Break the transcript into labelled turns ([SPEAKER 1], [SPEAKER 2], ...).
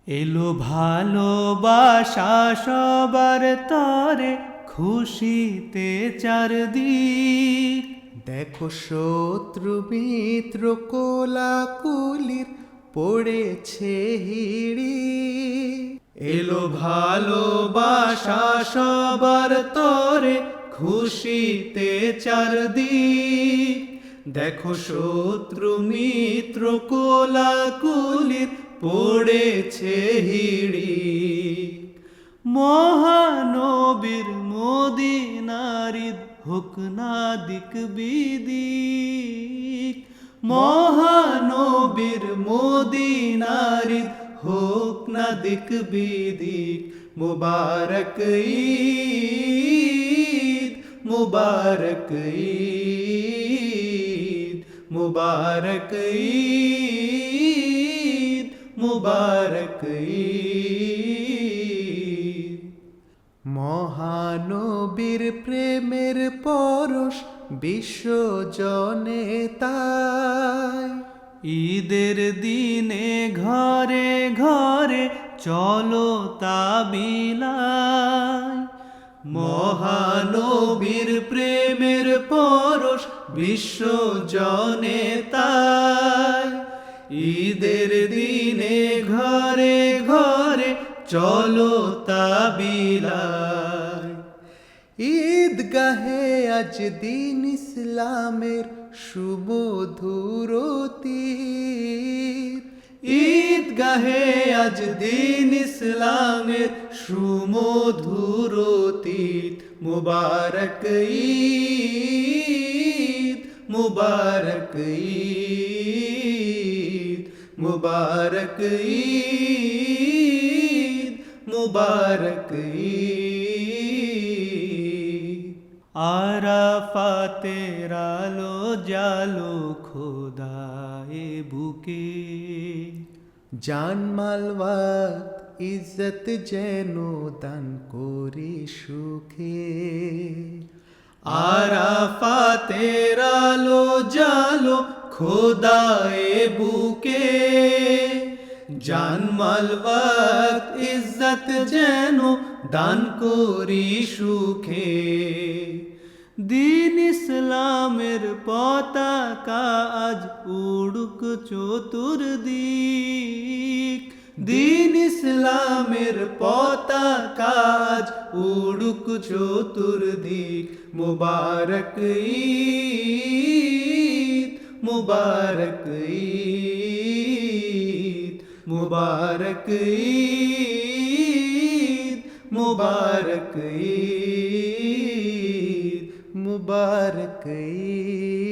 [SPEAKER 1] এলো ভালোবাসা সবার তরে, খুশিতে চারদিক।
[SPEAKER 2] দেখো শত্রু মিত্র কোলাকুলির পড়েছে হিড়ি।
[SPEAKER 1] এলো ভালোবাসা সবার তরে, খুশিতে চারদিক। দেখো শত্রু মিত্র কোলাকুলির পড়েছে হিড়ি। মহানবীর মদিনার ঈদ হোক না দিক বিদিক। মহানবীর মদিনার ঈদ হোক না দিক বিদিক। মুবারক ঈদ, মুবারক ঈদ, মুবারক ঈদ, মুবারক ঈদ।
[SPEAKER 2] মহানবীর প্রেমের পরশ বিশ্বজনে তাই।
[SPEAKER 1] ঈদের দিনে ঘরে ঘরে চলো তাবিলায়। মহানবীর প্রেমের পরশ বিশ্বজনে তাই। ঈদের দিনে ঘরে ঘরে চলো তাবিলায়।
[SPEAKER 2] ঈদগাহে আজ দিন ইসলামের সুমধুর তীর।
[SPEAKER 1] ঈদগাহে আজ দিন ইসলামের সুমধুর তীর। মুবারক ঈদ, মুবারক ঈদ, মুবারক ঈদ, মুবারক ঈদ। আরাফাতের আলো জালো খোদায়ে বুকে।
[SPEAKER 2] জানমাল ওয়াত ইজ্জত যেন দান করি সুখে।
[SPEAKER 1] আরাফাতের আলো জালো খোদায়ে বুকে। জানমাল ওয়াত ইজ্জত যেন দান করি সুখে। দিন ইসলামের পতাকা আজ উড়ুক চতুর্দিক। দিন ইসলামের পতাকা আজ উড়ুক চতুর্দিক। মুবারক ঈদ, মুবারক ঈদ, মুবারক ঈদ, মুবারক ঈদ,
[SPEAKER 2] মুবারক ঈদ।